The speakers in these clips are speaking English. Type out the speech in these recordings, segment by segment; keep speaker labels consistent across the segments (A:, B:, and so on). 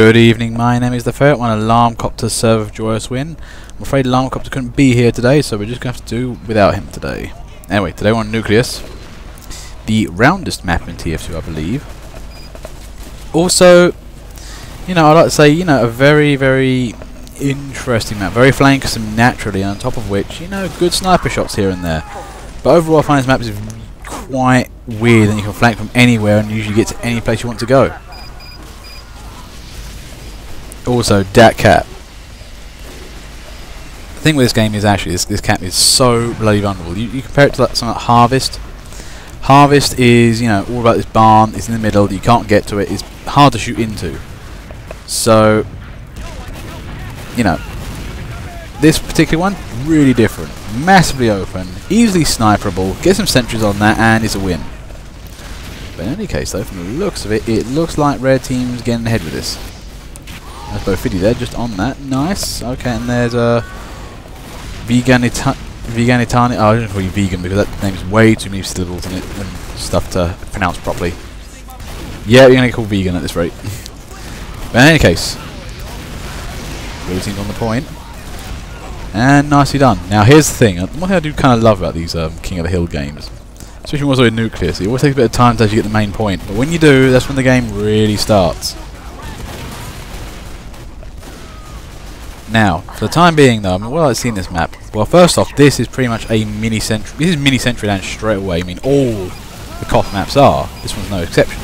A: Good evening, my name is the Ferret, one Alarmcopter's server of Joyous Win. I'm afraid Alarmcopter couldn't be here today, so we're just going to have to do without him today. Anyway, today we're on Nucleus, the roundest map in TF2, I believe. Also, I'd like to say, a very, very interesting map, very flankersome naturally, and on top of which, good sniper shots here and there. But overall, I find this map is quite weird, and you can flank from anywhere and usually get to any place you want to go. Also, that cap. The thing with this game is actually this cap is so bloody vulnerable. You compare it to something like Harvest. Harvest is all about this barn. It's in the middle. You can't get to it. It's hard to shoot into. So this particular one really different. Massively open, easily sniperable. Get some sentries on that, and it's a win. But in any case, though, from the looks of it, it looks like red team's getting ahead with this. There's both 50 there, just on that. Nice. Okay, and there's a Veganitani. Oh, I don't call you vegan because that name's way too many syllables in it and stuff to pronounce properly. Yeah, you're gonna get called vegan at this rate. But in any case, blue team's on the point, and nicely done. Now here's the thing. One thing I do kind of love about these King of the Hill games, especially also in Nucleus, it always takes a bit of time to actually get the main point. But when you do, that's when the game really starts. Now, for the time being though, what I've seen this map. Well, first off, this is pretty much a mini sentry. This is mini sentry land straight away. I mean, all the Koth maps are. This one's no exception.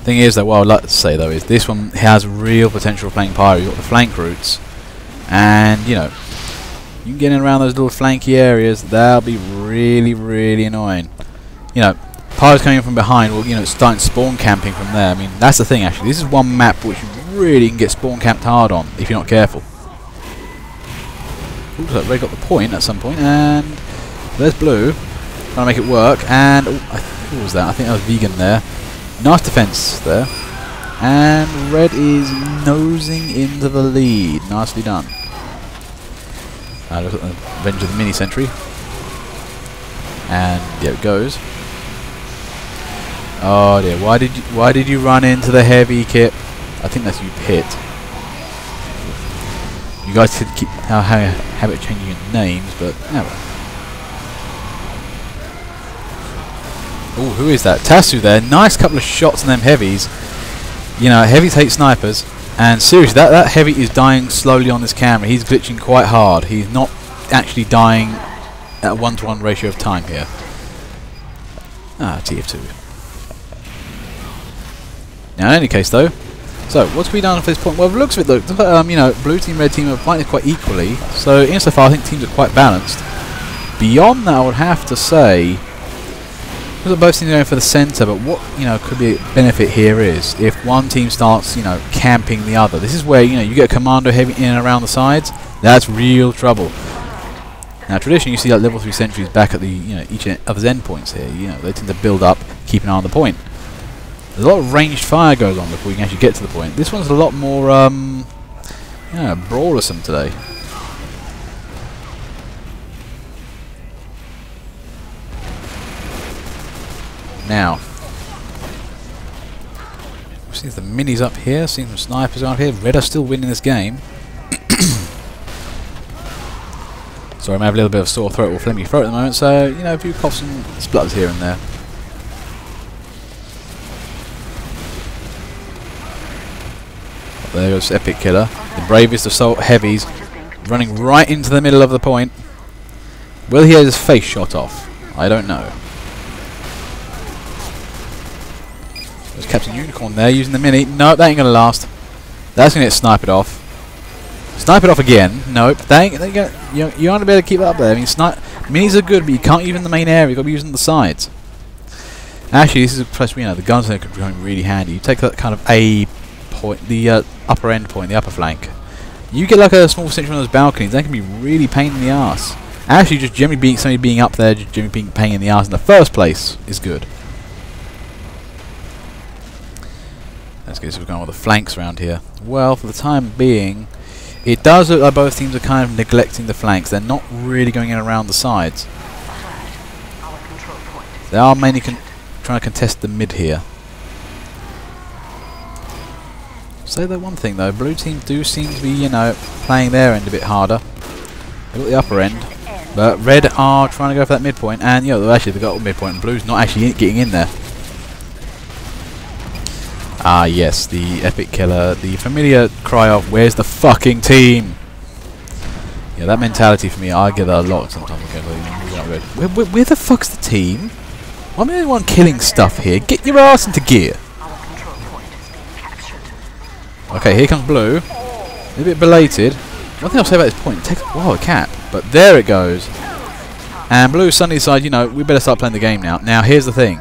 A: Thing is that what I'd like to say though is this one has real potential for playing pyro. You've got the flank routes, and you can get in around those little flanky areas. That'll be really, really annoying. Pyro's coming in from behind, well, starting spawn camping from there. I mean, that's the thing actually. This is one map which you really can get spawn camped hard on if you're not careful. Looks like Red got the point at some point, and there's Blue trying to make it work. And what was that? I think that was Vegan there. Nice defense there, and Red is nosing into the lead. Nicely done. Look at the Revenge of the Mini Sentry, and there it goes. Oh dear! Why did you run into the heavy kit? I think that's you, Pit. You guys could keep habit changing your names, but never. Oh, who is that? Tassuh there. Nice couple of shots on them heavies. Heavies hate snipers, and seriously, that heavy is dying slowly on this camera. He's glitching quite hard. He's not actually dying at a 1-to-1 ratio of time here. TF2. Now, in any case, though, so what's we done for this point? Well, the looks of it, look, blue team, red team are fighting quite equally. So, insofar, I think teams are quite balanced. Beyond that, I would have to say, because both teams are going for the centre, but what could be a benefit here is if one team starts, camping the other. This is where you get a commando heavy in and around the sides. That's real trouble. Now, traditionally, you see like level 3 sentries back at the each other's endpoints here. They tend to build up, keep an eye on the point. There's a lot of ranged fire goes on before you can actually get to the point. This one's a lot more, brawlersome today. Now, we've seen the minis up here, seen some snipers up here. Red are still winning this game. Sorry, I may have a little bit of sore throat or phlegmy throat at the moment, so a few coughs and splutters here and there. There goes Epic Killer, the bravest assault heavies, running right into the middle of the point. Will he have his face shot off? I don't know. There's Captain Unicorn there using the mini. Nope, that ain't gonna last. That's gonna get sniped off. Snipe it off again. Nope, that ain't gonna, you aren't able to keep it up there. I mean, minis are good, but you can't use them in the main area. You've got to be using the sides. Actually, this is a place where the guns could become really handy. You take that kind of A point, the upper end point, the upper flank. You get like a small sentry on those balconies. That can be really pain in the ass. Actually, just generally somebody being up there, just generally being a pain in the ass in the first place is good. Let's get what's going on with the flanks around here. Well, for the time being, it does look like both teams are kind of neglecting the flanks. They're not really going in around the sides. They are mainly trying to contest the mid here. Say that one thing though, blue team do seem to be, you know, playing their end a bit harder. They've got the upper end, but red are trying to go for that midpoint, and you know, actually they've got a midpoint, and blue's not actually getting in there. Ah yes, the epic killer, the familiar cry of, where's the fucking team? Yeah, that mentality for me, I get that a lot sometimes. Where the fuck's the team? I'm the only one killing stuff here. Get your ass into gear. Okay, here comes blue. A bit belated. One thing I'll say about this point, it takes a while to cap, but there it goes. And blue suddenly decides, you know, we better start playing the game now. Now here's the thing.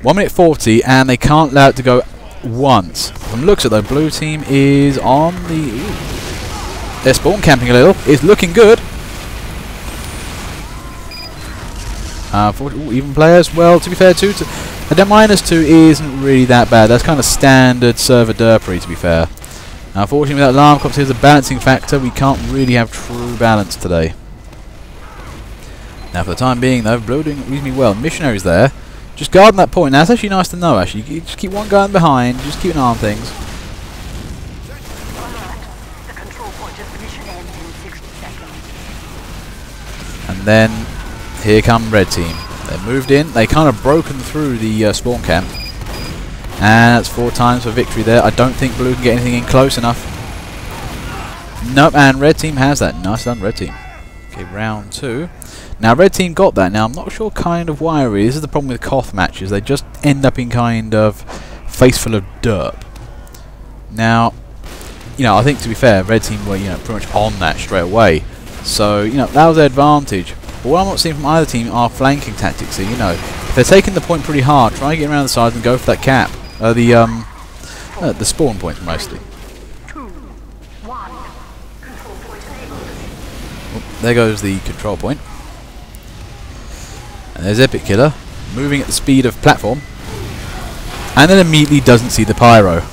A: 1 minute 40 and they can't allow it to go once. From looks at the blue team is on the... Ooh. They're spawn camping a little. It's looking good. Even players. Well, to be fair, a -2 isn't really that bad. That's kind of standard server derpery, to be fair. Unfortunately, with that alarm clock, here's a balancing factor. We can't really have true balance today. Now, for the time being, though, blue doing reasonably well. Missionaries there. Just guarding that point. Now, that's actually nice to know, actually. You just keep one guy behind. Just keep an eye on things. And then, here come red team. They moved in. They kind of broken through the spawn camp. And that's 4 times for victory there. I don't think blue can get anything in close enough. Nope, and red team has that. Nice done, red team. Okay, round 2. Now, red team got that. Now, I'm not sure kind of why really. This is the problem with Koth matches. They just end up in kind of face full of derp. Now, you know, I think to be fair, red team were, you know, pretty much on that straight away. So, you know, that was their advantage. But what I'm not seeing from either team are flanking tactics. So, you know, if they're taking the point pretty hard, try and get around the sides and go for that cap. The spawn points mostly. Oh, there goes the control point. And there's Epic Killer, moving at the speed of platform. And then immediately doesn't see the pyro.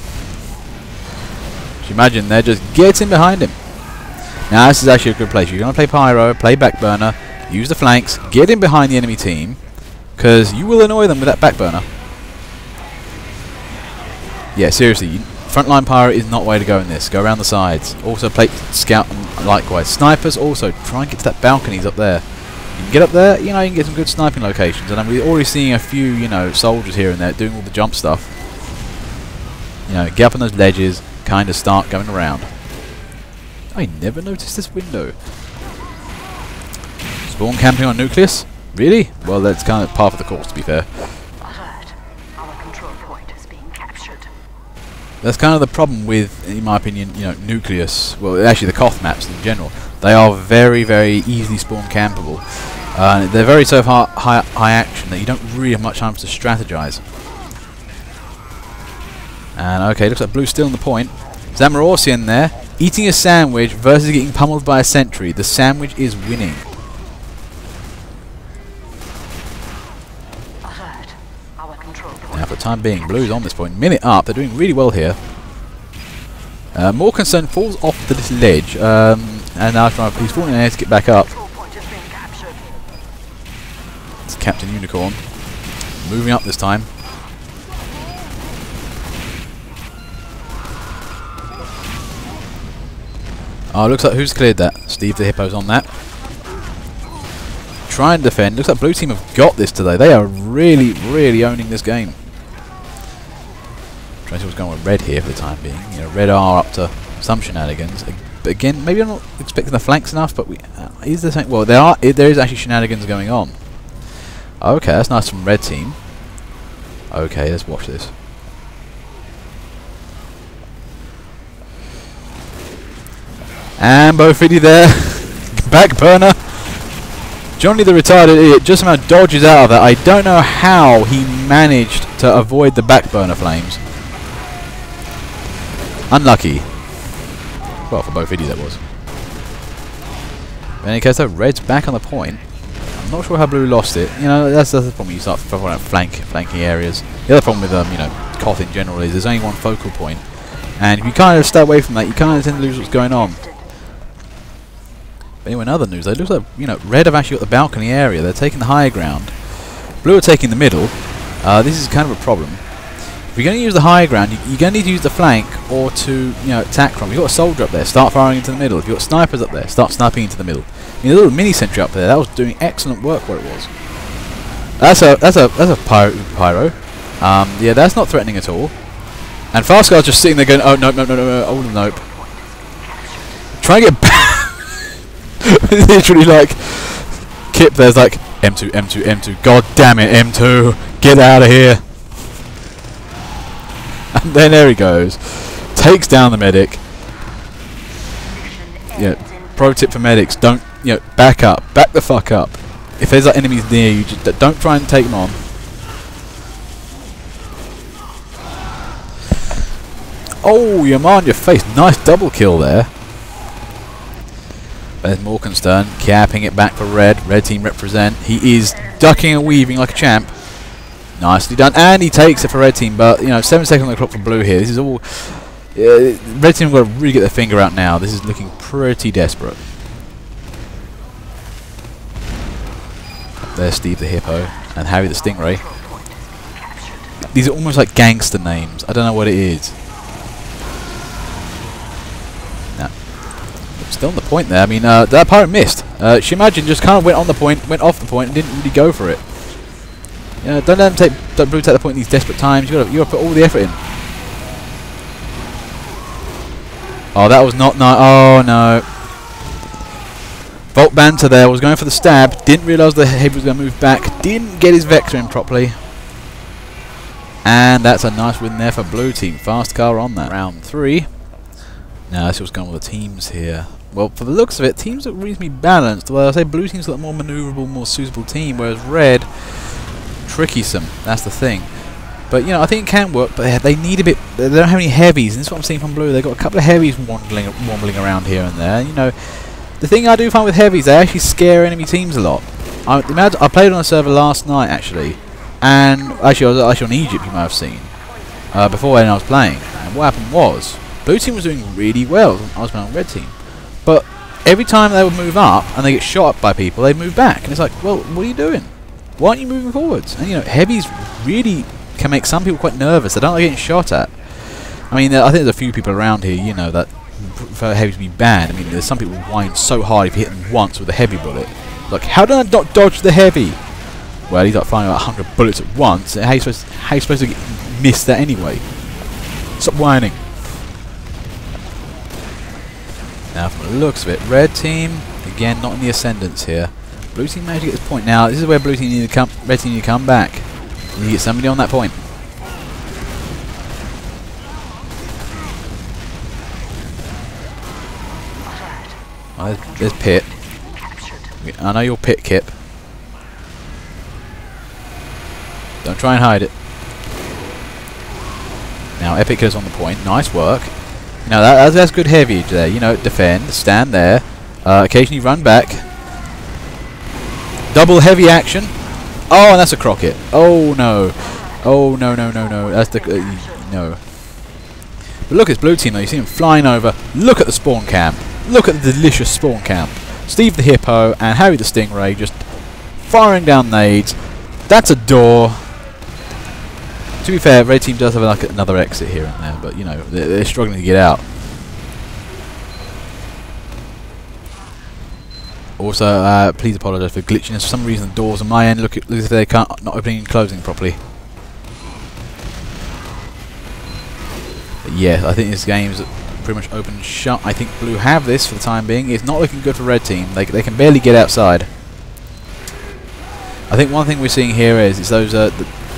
A: Just imagine they're just getting behind him. Now this is actually a good place. You're going to play pyro, play back burner, use the flanks, get in behind the enemy team, because you will annoy them with that back burner. Yeah, seriously, frontline pyro is not the way to go in this. Go around the sides. Also play scout and likewise. Snipers also, try and get to that balconies up there. You can get up there, you know, you can get some good sniping locations. And we're already seeing a few, you know, soldiers here and there doing all the jump stuff. You know, get up on those ledges, kind of start going around. I never noticed this window. Spawn camping on Nucleus? Really? Well, that's kind of part of the course, to be fair. That's kind of the problem with, in my opinion, you know, Nucleus. Well, actually the Koth maps in general. They are very, very easily spawn campable. They're very so high action that you don't really have much time to strategize. And okay, looks like blue's still on the point. Zamorosian there, eating a sandwich versus getting pummeled by a sentry. The sandwich is winning. Now for the time being, blue's on this point. Minute up, they're doing really well here. More concern falls off to this ledge, and now he's falling in the air to get back up. It's Captain Unicorn, moving up this time. Oh, looks like who's cleared that? Steve the Hippo's on that. Try and defend. Looks like blue team have got this today. They are really, really owning this game. Trying to see what's going on with red here for the time being. You know, red are up to some shenanigans. Again, maybe I'm not expecting the flanks enough, but is there something? Well, there is actually shenanigans going on. Okay, that's nice from red team. Okay, let's watch this. And both really there. Back burner. Johnny the retarded idiot just somehow dodges out of that. I don't know how he managed to avoid the back burner flames. Unlucky. Well, for both idiots that was. In any case though, red's back on the point. I'm not sure how blue lost it. You know, that's the problem. You start throwing out flanking areas. The other problem with you know, Koth in general is there's only one focal point, and if you kind of stay away from that, you kind of tend to lose what's going on. But anyway, in other news, it looks like, you know, red have actually got the balcony area. They're taking the higher ground. Blue are taking the middle. This is kind of a problem. If you're going to use the high ground, you're going to need to use the flank or to, you know, attack from. You've got a soldier up there, start firing into the middle. If you've got snipers up there, start sniping into the middle. I mean, a little mini sentry up there, that was doing excellent work where it was. That's a pyro. Yeah, that's not threatening at all. And Fastcar's just sitting there going, oh nope, oh nope. Try and get back. Literally like Kip there's like M2, M2, M2. God damn it, M2, get out of here. And then there he goes, takes down the medic. Yeah, pro tip for medics: don't, you know, back up, back the fuck up. If there's like enemies near you, just don't try and take them on. Oh, you're on your face. Nice double kill there. There's Morkenstern capping it back for red. Red team represent. He is ducking and weaving like a champ. Nicely done. And he takes it for red team. But, you know, 7 seconds on the clock for blue here. This is all... red team have got to really get their finger out now. This is looking pretty desperate. There's Steve the Hippo and Harry the Stingray. These are almost like gangster names. I don't know what it is. Still on the point there. I mean, that pirate missed. She imagine just kind of went on the point, went off the point, and didn't really go for it. You know, don't let them don't blue take the point in these desperate times. You gotta put all the effort in. Oh, that was not nice. Oh no. Volt banter there. Was going for the stab. Didn't realise the heavy was going to move back. Didn't get his vector in properly. And that's a nice win there for blue team. Fast car on that. Round 3. Now let's see what's going on with the teams here. Well, for the looks of it, teams look reasonably balanced. Well, I say blue team's got a more manoeuvrable, more suitable team, whereas red, tricky-some. That's the thing. But, you know, I think it can work, but they need a bit... They don't have any heavies, and this is what I'm seeing from blue. They've got a couple of heavies wobbling around here and there. You know, the thing I do find with heavies, they actually scare enemy teams a lot. I played on a server last night, actually, and actually I was actually on Egypt, you might have seen, before when I was playing. And what happened was, blue team was doing really well. I was playing on red team. But every time they would move up and they get shot up by people, they'd move back. And it's like, well, what are you doing? Why aren't you moving forwards? And, you know, heavies really can make some people quite nervous. They don't like getting shot at. I mean, I think there's a few people around here, you know, that prefer heavies to be banned. I mean, there's some people who whine so hard if you hit them once with a heavy bullet. Like, how did I not dodge the heavy? Well, he's like firing about 100 bullets at once. How are you supposed to miss that anyway? Stop whining. Now, from the looks of it, red team, again, not in the ascendance here. Blue team managed to get this point. Now, this is where blue team need to come, red team need to come back. You need to get somebody on that point. Oh, there's Pit. I know you're Pit, Kip. Don't try and hide it. Now, Epic is on the point. Nice work. Now that's good heavy there. You know, defend, stand there, occasionally run back. Double heavy action. Oh, and that's a Crockett. Oh no. Oh no. That's the no. But look, it's blue team though. You see him flying over. Look at the spawn camp. Look at the delicious spawn camp. Steve the Hippo and Harry the Stingray just firing down nades. That's a door. To be fair, red team does have like another exit here and there, but you know they're struggling to get out. Also, please apologise for glitchiness. For some reason, the doors on my end look as if they can't not opening and closing properly. But yeah, I think this game's pretty much open and shut. I think blue have this for the time being. It's not looking good for red team. They can barely get outside. I think one thing we're seeing here is those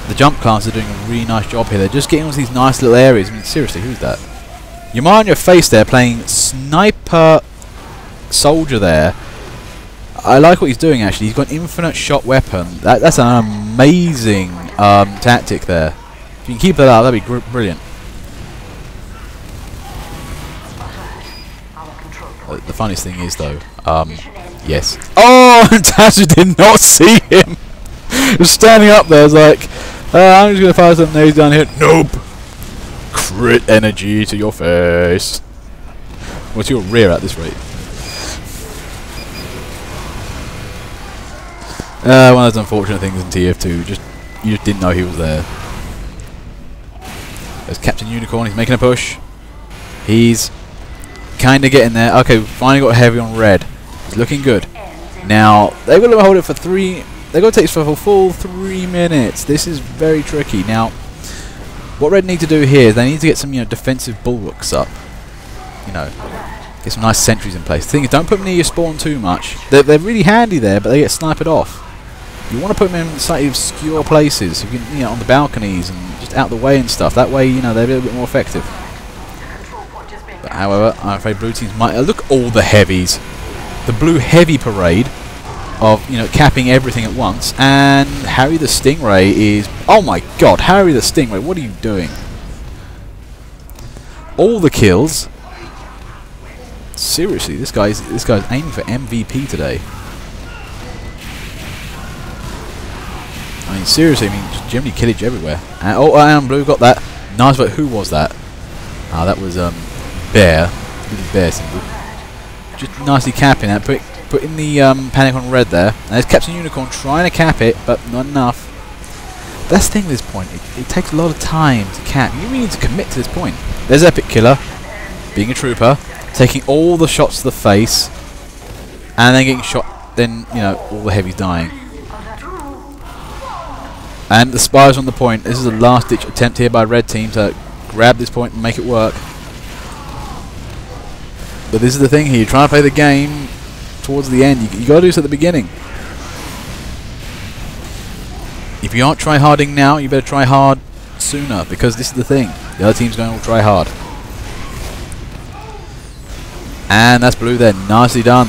A: the jump classes are doing a really nice job here. They're just getting all these nice little areas. I mean, seriously, who's that? You're on your face there, playing sniper soldier there. I like what he's doing actually. He's got an infinite shot weapon. That's an amazing tactic there. If you can keep that up, that'd be brilliant. The funniest thing is though, yes. Oh, Tassuh did not see him. Just standing up there, was like, I'm just gonna fire some nades down here. Nope. Crit energy to your face. What's your rear at this rate? One of those unfortunate things in TF2. You just didn't know he was there. There's Captain Unicorn. He's making a push. He's kind of getting there. Okay, finally got heavy on red. It's looking good. Now, they've got to hold it for 3... They've got to take this for a full 3 minutes. This is very tricky. Now, what red need to do here is they need to get some, defensive bulwarks up. Get some nice sentries in place. The thing is, don't put them near your spawn too much. They're really handy there, but they get sniped off. You want to put them in slightly obscure places. You can, on the balconies and just out the way and stuff. That way, they're a little bit more effective. But however, I'm afraid blue teams might... look at all the heavies. The blue heavy parade of, capping everything at once. And Harry the Stingray is... Oh my god, Harry the Stingray, what are you doing? All the kills. Seriously, this guy's aiming for MVP today. I mean, seriously, just generally killage everywhere. And, and blue got that. Nice, but who was that? Ah, that was Bear. Little Bear symbol. Just nicely capping that. Putting the panic on red there. And there's Captain Unicorn trying to cap it, but not enough. That's the thing with this point. It takes a lot of time to cap. You really need to commit to this point. There's Epic Killer, being a trooper, taking all the shots to the face, and then getting shot. Then all the heavies dying. And the Spire's on the point. This is a last-ditch attempt here by red team to grab this point and make it work. But this is the thing here. You're trying to play the game towards the end. You got to do this at the beginning. If you aren't try-harding now, you better try hard sooner, because this is the thing. The other team's going to try hard. And that's blue there. Nicely done.